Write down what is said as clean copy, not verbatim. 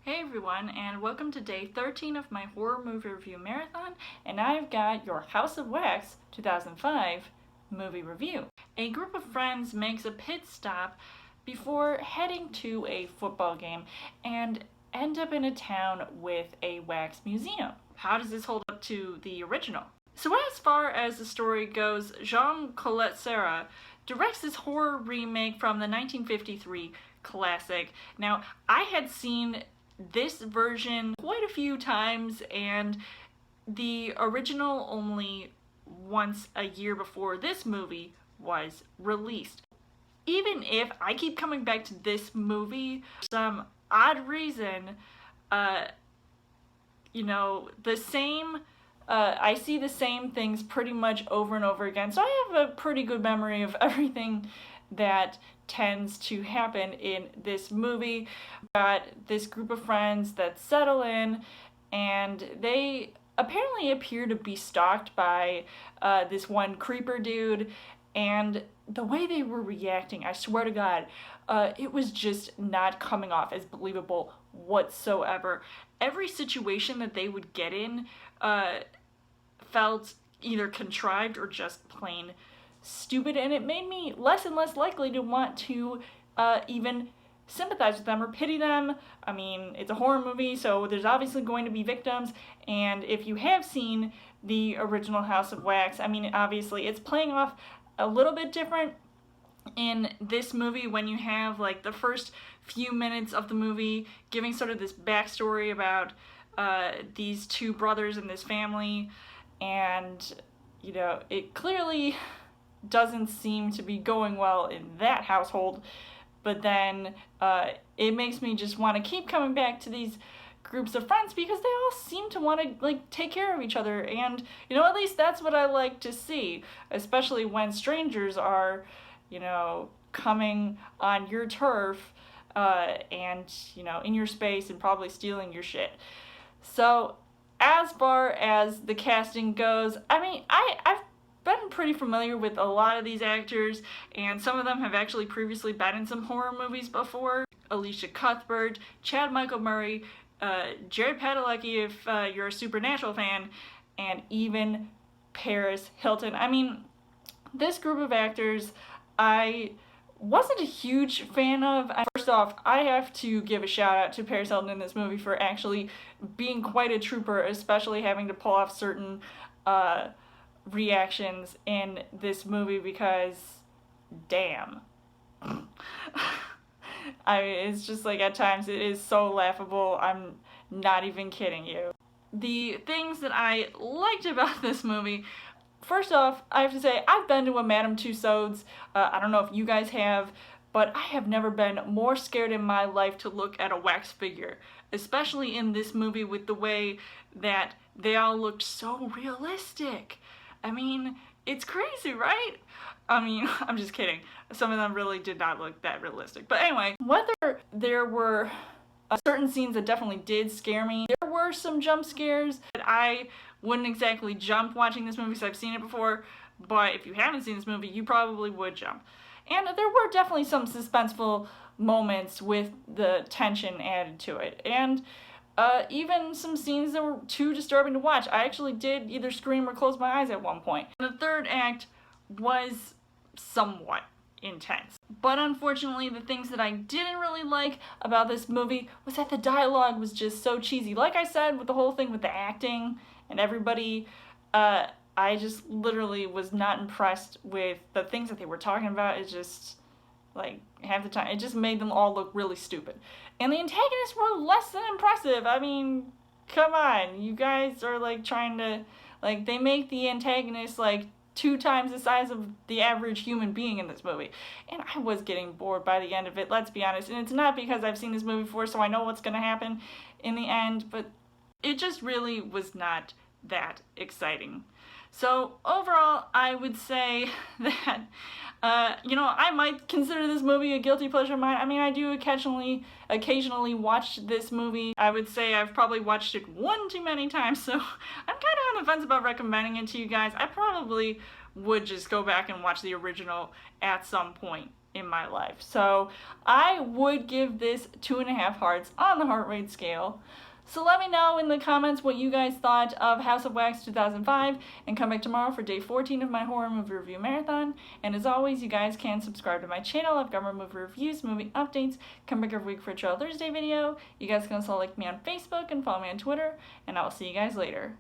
Hey everyone, and welcome to day 13 of my horror movie review marathon, and I've got your House of Wax 2005 movie review. A group of friends makes a pit stop before heading to a football game and end up in a town with a wax museum. How does this hold up to the original? So as far as the story goes, Jean Collet-Serra directs this horror remake from the 1953 classic. Now, I had seen this version quite a few times, and the original only once a year before this movie was released. Even if I keep coming back to this movie for some odd reason, I see the same things pretty much over and over again, so I have a pretty good memory of everything that tends to happen in this movie. Got this group of friends that settle in, and they apparently appear to be stalked by this one creeper dude, and the way they were reacting, I swear to God, it was just not coming off as believable whatsoever. Every situation that they would get in felt either contrived or just plain stupid, and it made me less and less likely to want to even sympathize with them or pity them. I mean, it's a horror movie, so there's obviously going to be victims, and if you have seen the original House of Wax, I mean, obviously it's playing off a little bit different in this movie when you have like the first few minutes of the movie giving sort of this backstory about these two brothers and this family, and it clearly doesn't seem to be going well in that household, but then it makes me just want to keep coming back to these groups of friends because they all seem to want to take care of each other, and at least that's what I like to see, especially when strangers are coming on your turf and in your space and probably stealing your shit. So as far as the casting goes, I mean, I've been pretty familiar with a lot of these actors, and some of them have actually previously been in some horror movies before. Elisha Cuthbert, Chad Michael Murray, Jared Padalecki if you're a Supernatural fan, and even Paris Hilton. I mean, this group of actors I wasn't a huge fan of. First off, I have to give a shout out to Paris Hilton in this movie for actually being quite a trooper, especially having to pull off certain reactions in this movie, because damn. I mean, it's just like at times it is so laughable, I'm not even kidding you. The things that I liked about this movie, first off, I have to say, I've been to a Madame Tussauds. I don't know if you guys have, but I have never been more scared in my life to look at a wax figure, especially in this movie with the way that they all looked so realistic. I mean, it's crazy, right? I mean, I'm just kidding. Some of them really did not look that realistic. But anyway, whether there were certain scenes that definitely did scare me, there were some jump scares that I wouldn't exactly jump watching this movie because I've seen it before, but if you haven't seen this movie, you probably would jump. And there were definitely some suspenseful moments with the tension added to it, and even some scenes that were too disturbing to watch. I actually did either scream or close my eyes at one point. The third act was somewhat intense. But unfortunately, the things that I didn't really like about this movie was that the dialogue was just so cheesy. Like I said, with the whole thing with the acting and everybody, I just literally was not impressed with the things that they were talking about. It just, like, half the time, it just made them all look really stupid. And the antagonists were less than impressive. I mean, come on, you guys are trying to, they make the antagonists 2 times the size of the average human being in this movie. And I was getting bored by the end of it, let's be honest. And it's not because I've seen this movie before, so I know what's gonna happen in the end, but it just really was not that exciting. So overall, I would say that, I might consider this movie a guilty pleasure of mine. I mean, I do occasionally watch this movie. I would say I've probably watched it one too many times, so I'm kind of on the fence about recommending it to you guys. I probably would just go back and watch the original at some point in my life. So I would give this 2.5 hearts on the heart rate scale. So let me know in the comments what you guys thought of House of Wax 2005, and come back tomorrow for day 14 of my horror movie review marathon. And as always, you guys can subscribe to my channel. I've got more movie reviews, movie updates, come back every week for a Trail Thursday video. You guys can also like me on Facebook and follow me on Twitter, and I will see you guys later.